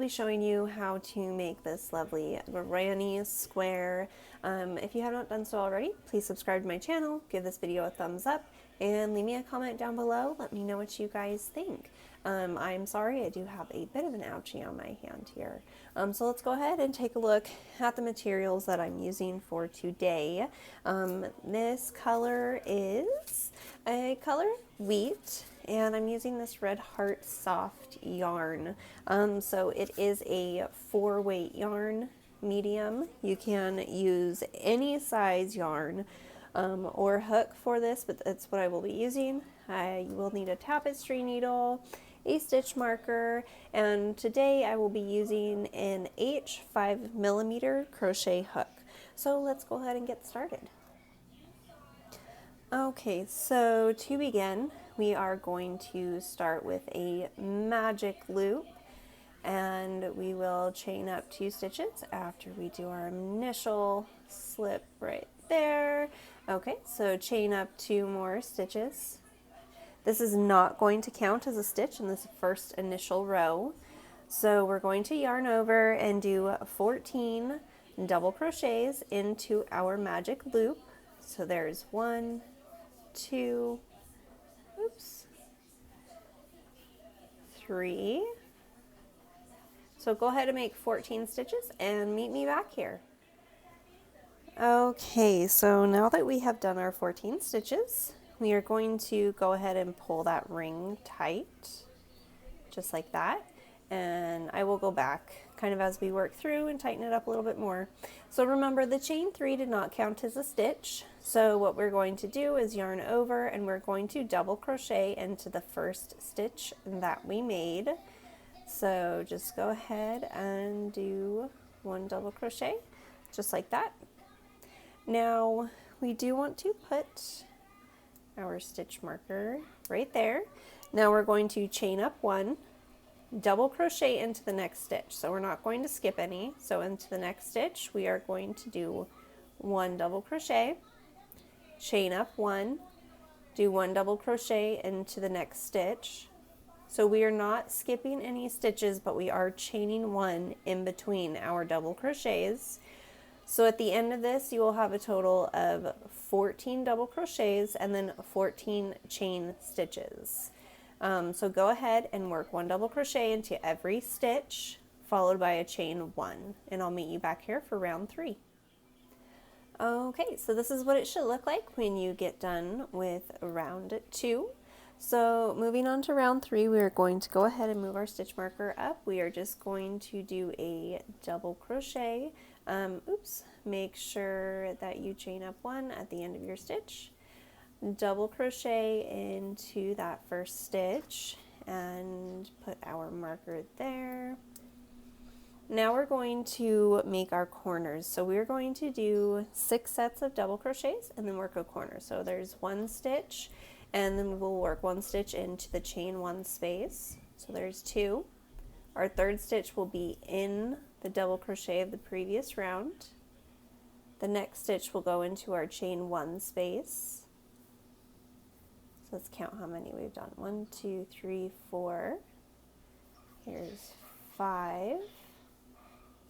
be showing you how to make this lovely granny square. If you have not done so already, please subscribe to my channel, give this video a thumbs up, and leave me a comment down below. Let me know what you guys think. I'm sorry, I do have a bit of an ouchie on my hand here. So let's go ahead and take a look at the materials that I'm using for today. This color is a color wheat, and I'm using this Red Heart soft yarn. So it is a 4-weight yarn, medium. You can use any size yarn or hook for this, but that's what I will be using. You will need a tapestry needle, a stitch marker, and today I will be using an H5mm crochet hook. So let's go ahead and get started. Okay, so to begin, we are going to start with a magic loop, and we will chain up 2 stitches after we do our initial slip right there. Okay, so chain up 2 more stitches. This is not going to count as a stitch in this first initial row. So we're going to yarn over and do 14 double crochets into our magic loop. So there's 1, 2, 3. So go ahead and make 14 stitches and meet me back here. Okay, so now that we have done our 14 stitches, we are going to go ahead and pull that ring tight, just like that. And I will go back kind of as we work through and tighten it up a little bit more. So remember, the chain 3 did not count as a stitch. So what we're going to do is yarn over, and we're going to double crochet into the first stitch that we made. So just go ahead and do 1 double crochet, just like that. Now we do want to put our stitch marker right there. Now we're going to chain up 1, double crochet into the next stitch. So we're not going to skip any. So into the next stitch, we are going to do 1 double crochet, chain up 1, do 1 double crochet into the next stitch. So we are not skipping any stitches, but we are chaining 1 in between our double crochets. So at the end of this, you will have a total of 14 double crochets and then 14 chain stitches. So go ahead and work 1 double crochet into every stitch, followed by a chain 1, and I'll meet you back here for round 3. Okay, so this is what it should look like when you get done with round 2. So moving on to round 3, we are going to go ahead and move our stitch marker up. We are just going to do a double crochet. Make sure that you chain up 1 at the end of your stitch, double crochet into that first stitch, and put our marker there. Now we're going to make our corners. So we're going to do 6 sets of double crochets and then work a corner. So there's 1 stitch, and then we'll work 1 stitch into the chain 1 space. So there's 2. Our third stitch will be in the double crochet of the previous round. The next stitch will go into our chain 1 space. So let's count how many we've done. 1, 2, 3, 4. Here's 5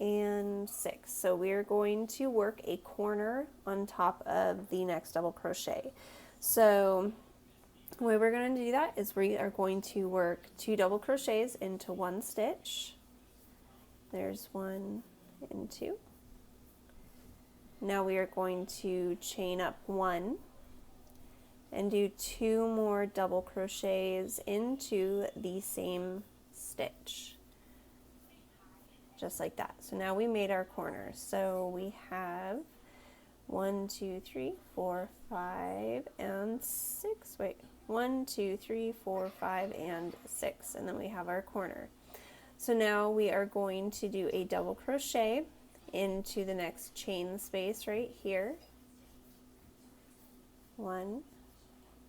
and 6. So we're going to work a corner on top of the next double crochet. So the way we're going to do that is we are going to work 2 double crochets into 1 stitch. There's 1 and 2. Now we are going to chain up 1 and do 2 more double crochets into the same stitch, just like that. So now we made our corner. So we have 1, 2, 3, 4, 5, and 6. Wait, 1, 2, 3, 4, 5, and 6, and then we have our corner. So now we are going to do a double crochet into the next chain space right here. 1.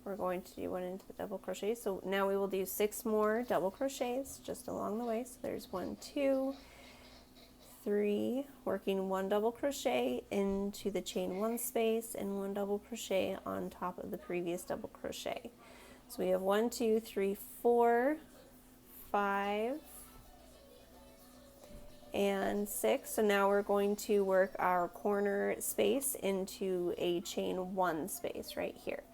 We're going to do 1 into the double crochet. So now we will do 6 more double crochets just along the way. So there's 1, 2, 3, working 1 double crochet into the chain 1 space and 1 double crochet on top of the previous double crochet. So we have 1, 2, 3, 4, 5, and 6. So now we're going to work our corner space into a chain 1 space right here.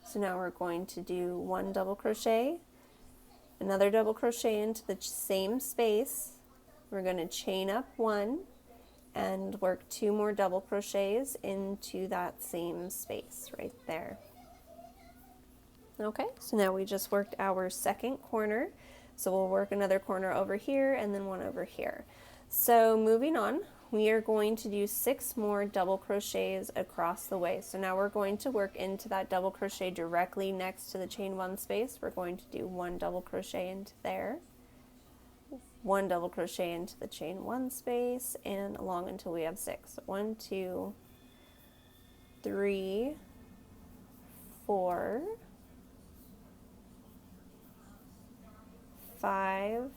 So now we're going to do 1 double crochet, another double crochet into the same space. We're going to chain up 1 and work 2 more double crochets into that same space right there. Okay, so now we just worked our second corner. So we'll work another corner over here and then one over here. So moving on, we are going to do 6 more double crochets across the way. So now we're going to work into that double crochet directly next to the chain 1 space. We're going to do 1 double crochet into there, 1 double crochet into the chain 1 space, and along until we have 6. So 1, 2, 3, 4, 5,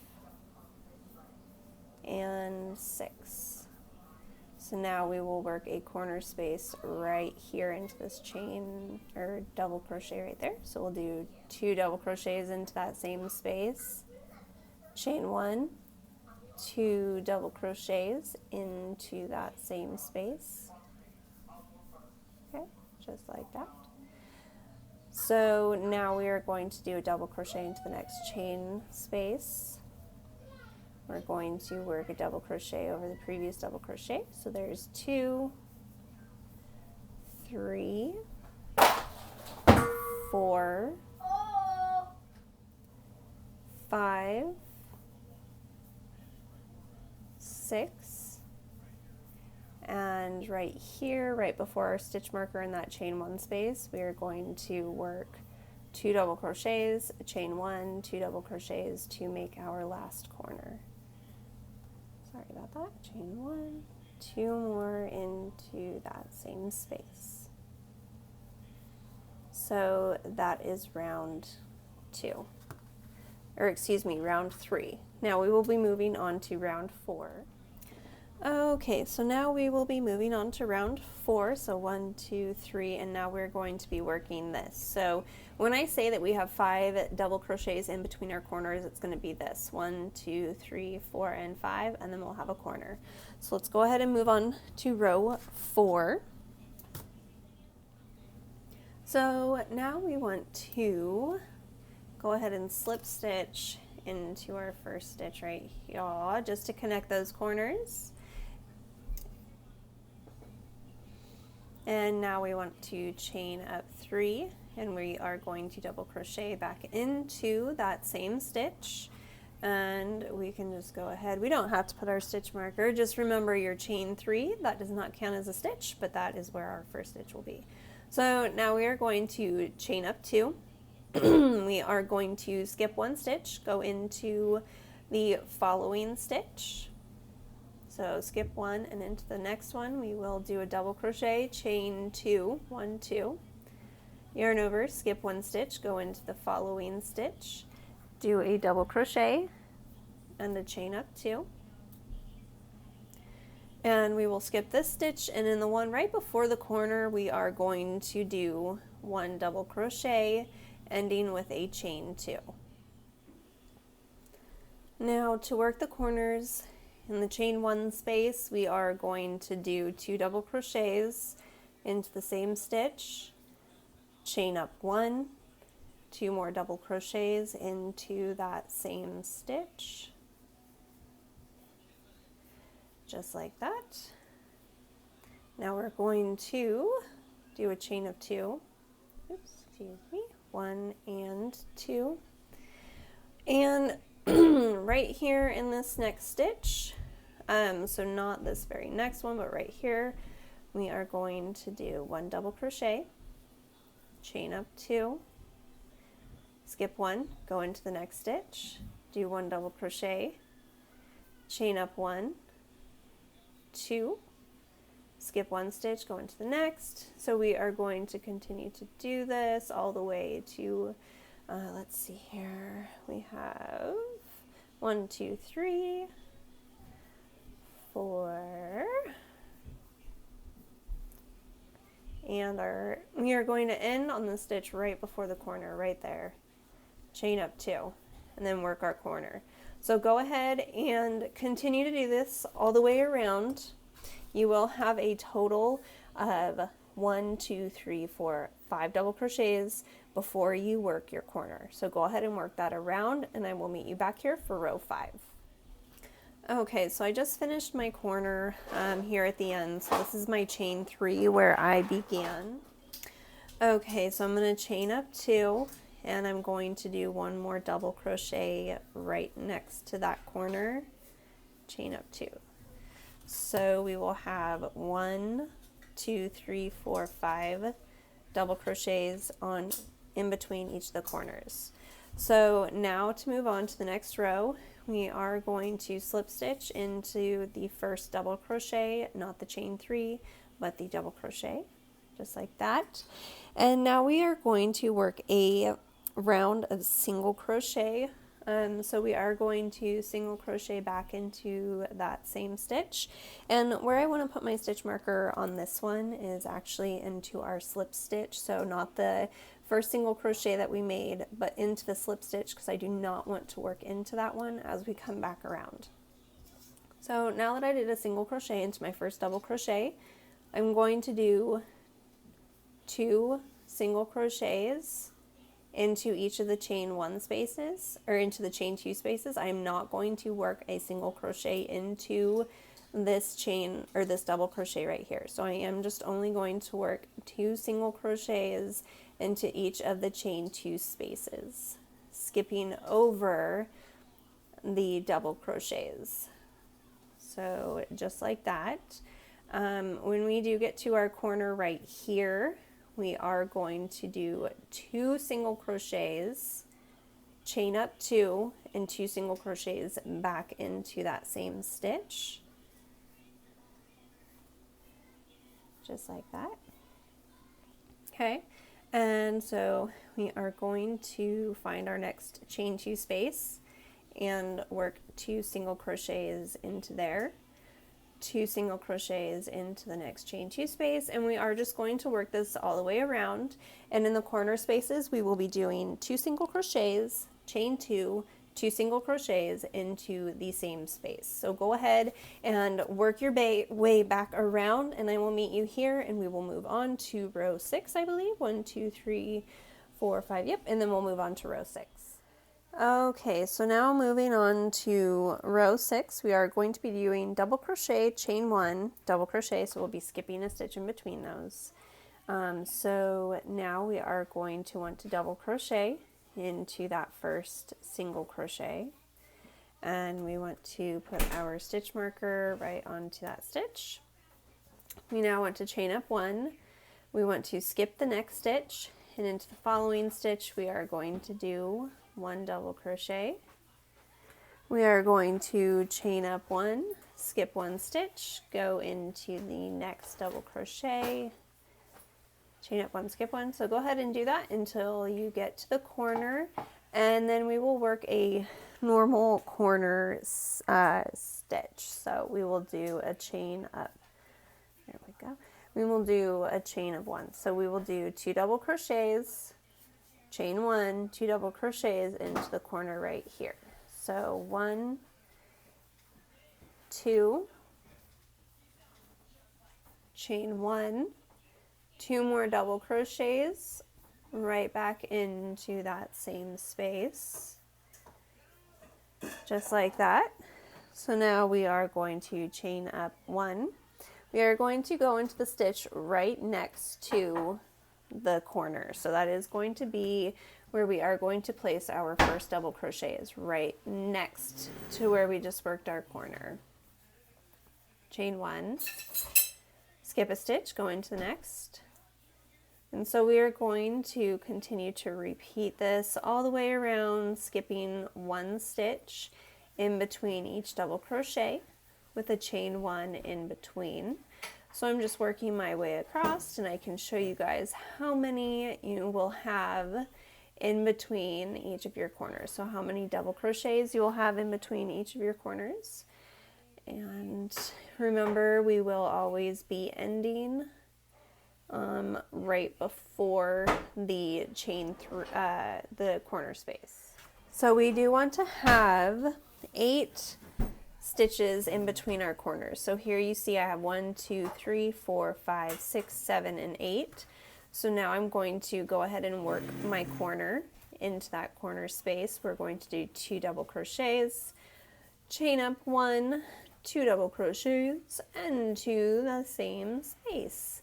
and 6. So now we will work a corner space right here into this chain or double crochet right there. So we'll do 2 double crochets into that same space, chain 1, 2 double crochets into that same space. Okay, just like that. So now we are going to do a double crochet into the next chain space. We're going to work a double crochet over the previous double crochet. So there's 2, 3, 4, 5, 6, and right here, right before our stitch marker in that chain 1 space, we are going to work 2 double crochets, chain 1, 2 double crochets to make our last corner. Sorry about that. Chain 1, 2 more into that same space. So that is round 2, or excuse me, round 3. Now we will be moving on to round 4. Okay, so now we will be moving on to round 4. So 1, 2, 3, and now we're going to be working this. So when I say that we have 5 double crochets in between our corners, it's going to be this: 1, 2, 3, 4, and 5, and then we'll have a corner. So let's go ahead and move on to row 4. So now we want to go ahead and slip stitch into our first stitch right here, just to connect those corners. And now we want to chain up 3, and we are going to double crochet back into that same stitch. And we can just go ahead. We don't have to put our stitch marker. Just remember your chain 3. That does not count as a stitch, but that is where our first stitch will be. So now we are going to chain up 2. We are going to skip 1 stitch, go into the following stitch. So skip 1 and into the next one we will do a double crochet, chain 2, 1, 2, yarn over, skip 1 stitch, go into the following stitch, do a double crochet and a chain up 2. And we will skip this stitch, and in the one right before the corner we are going to do 1 double crochet ending with a chain 2. Now to work the corners in the chain 1 space, we are going to do 2 double crochets into the same stitch, chain up 1, 2 more double crochets into that same stitch, just like that. Now we're going to do a chain of 2, oops, excuse me, 1 and 2, and right here in this next stitch, so not this very next one, but right here, we are going to do 1 double crochet, chain up 2, skip 1, go into the next stitch, do 1 double crochet, chain up 1, 2, skip 1 stitch, go into the next. So we are going to continue to do this all the way to, let's see here, we have 1, 2, 3, 4, and we are going to end on the stitch right before the corner, right there. Chain up 2, and then work our corner. So go ahead and continue to do this all the way around. You will have a total of 1, 2, 3, 4, 5 double crochets before you work your corner. So go ahead and work that around, and I will meet you back here for row 5. Okay, so I just finished my corner here at the end. So this is my chain 3 where I began. Okay, so I'm going to chain up 2, and I'm going to do 1 more double crochet right next to that corner, chain up 2. So we will have 1, 2, 3, 4, 5 double crochets on in between each of the corners. So now to move on to the next row, we are going to slip stitch into the first double crochet, not the chain 3, but the double crochet, just like that. And now we are going to work a round of single crochet. So we are going to single crochet back into that same stitch, and where I want to put my stitch marker on this one is actually into our slip stitch, so not the first single crochet that we made, but into the slip stitch, because I do not want to work into that one as we come back around. So now that I did a single crochet into my first double crochet, I'm going to do 2 single crochets into each of the chain 1 spaces, or into the chain 2 spaces. I am not going to work a single crochet into this chain or this double crochet right here. So I am just only going to work 2 single crochets into each of the chain 2 spaces, skipping over the double crochets. So just like that. When we do get to our corner right here, we are going to do 2 single crochets, chain up 2, and 2 single crochets back into that same stitch, just like that. Okay, and so we are going to find our next chain 2 space and work 2 single crochets into there, 2 single crochets into the next chain 2 space, and we are just going to work this all the way around. And in the corner spaces we will be doing 2 single crochets, chain 2, 2 single crochets into the same space. So go ahead and work your way back around, and I will meet you here, and we will move on to row 6, I believe. 1, 2, 3, 4, 5, yep, and then we'll move on to row 6. Okay, so now moving on to row 6, we are going to be doing double crochet, chain 1, double crochet, so we'll be skipping a stitch in between those. So now we are going to want to double crochet into that first single crochet, and we want to put our stitch marker right onto that stitch. We now want to chain up 1, we want to skip the next stitch, and into the following stitch we are going to do 1 double crochet. We are going to chain up 1, skip 1 stitch, go into the next double crochet, chain up 1, skip 1. So go ahead and do that until you get to the corner, and then we will work a normal corner stitch. So we will do a chain up. There we go. We will do a chain of 1. So we will do 2 double crochets, chain 1, 2 double crochets into the corner right here. So 1, 2, chain 1, 2 more double crochets right back into that same space, just like that. So now we are going to chain up 1. We are going to go into the stitch right next to the corner, so that is going to be where we are going to place our first double crochet, is right next to where we just worked our corner. Chain 1, skip a stitch, go into the next, and so we are going to continue to repeat this all the way around, skipping 1 stitch in between each double crochet with a chain 1 in between. So I'm just working my way across, and I can show you guys how many you will have in between each of your corners. So how many double crochets you will have in between each of your corners. And remember, we will always be ending right before the chain the corner space. So we do want to have 8 stitches in between our corners. So here you see I have 1, 2, 3, 4, 5, 6, 7, and 8. So now I'm going to go ahead and work my corner into that corner space. We're going to do 2 double crochets, chain up 1, 2 double crochets, into the same space.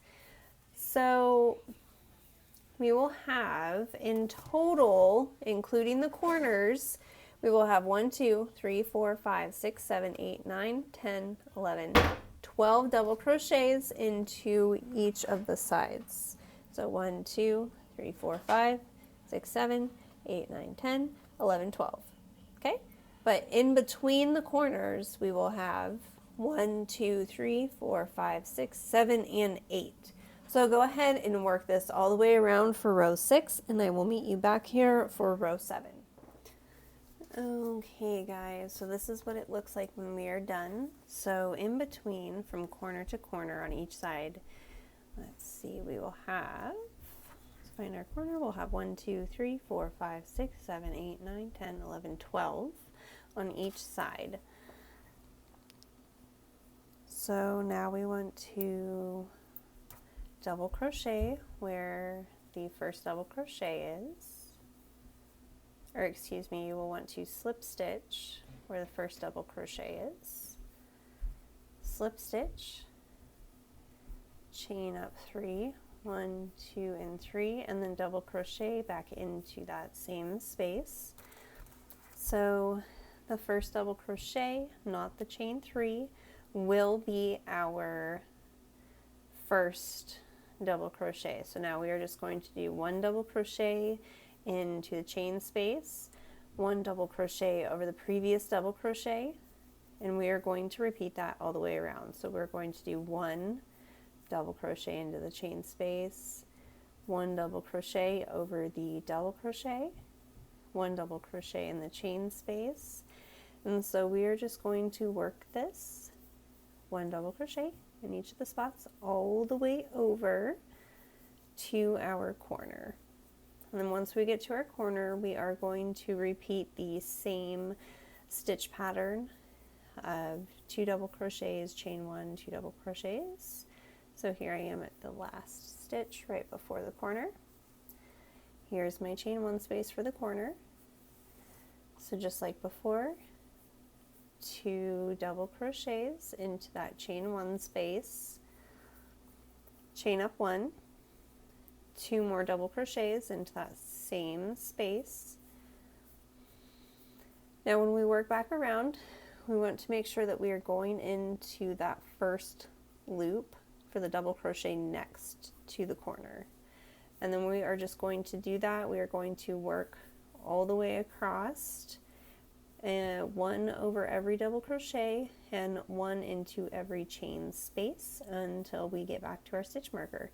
So we will have in total, including the corners, we will have 1, 2, 3, 4, 5, 6, 7, 8, 9, 10, 11, 12 double crochets into each of the sides. So 1, 2, 3, 4, 5, 6, 7, 8, 9, 10, 11, 12. Okay? But in between the corners, we will have 1, 2, 3, 4, 5, 6, 7, and 8. So go ahead and work this all the way around for row 6, and I will meet you back here for row 7. Okay guys, so this is what it looks like when we are done. So in between, from corner to corner on each side, let's see, we will have, let's find our corner, we'll have 1, 2, 3, 4, 5, 6, 7, 8, 9, 10, 11, 12 on each side. So now we want to double crochet where the first double crochet is. Or excuse me, you will want to slip stitch where the first double crochet is, slip stitch, chain up 3, 1, 2, and 3, and then double crochet back into that same space. So the first double crochet, not the chain 3, will be our first double crochet. So now we are just going to do 1 double crochet into the chain space, 1 double crochet over the previous double crochet, and we are going to repeat that all the way around. So we're going to do 1 double crochet into the chain space, 1 double crochet over the double crochet, 1 double crochet in the chain space, and so we are just going to work this 1 double crochet in each of the spots all the way over to our corner. And then once we get to our corner, we are going to repeat the same stitch pattern of 2 double crochets, chain 1, 2 double crochets. So here I am at the last stitch right before the corner. Here's my chain 1 space for the corner. So just like before, 2 double crochets into that chain 1 space, chain up 1, 2 more double crochets into that same space. Now when we work back around, we want to make sure that we are going into that first loop for the double crochet next to the corner. And then we are just going to do that. We are going to work all the way across, 1 over every double crochet and 1 into every chain space until we get back to our stitch marker.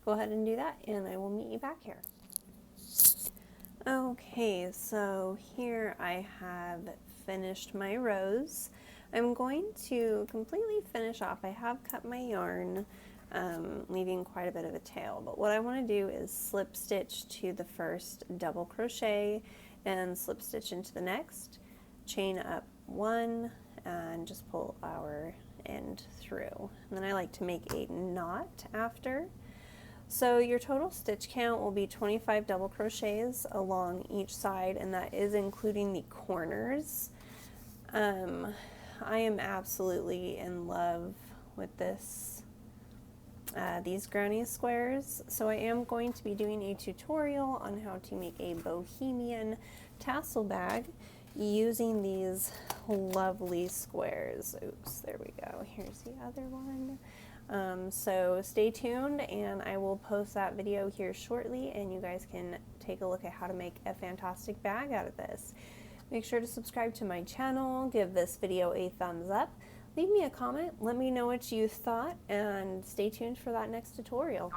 Go ahead and do that and I will meet you back here. Okay, so here I have finished my rows. I'm going to completely finish off. I have cut my yarn, leaving quite a bit of a tail, but what I want to do is slip stitch to the first double crochet and slip stitch into the next, chain up 1 and just pull our end through. And then I like to make a knot after. So your total stitch count will be 25 double crochets along each side, and that is including the corners. I am absolutely in love with this, these granny squares. So I am going to be doing a tutorial on how to make a bohemian tassel bag using these lovely squares. Oops, there we go. Here's the other one. So stay tuned and I will post that video here shortly and you guys can take a look at how to make a fantastic bag out of this. Make sure to subscribe to my channel, give this video a thumbs up, leave me a comment, let me know what you thought, and stay tuned for that next tutorial.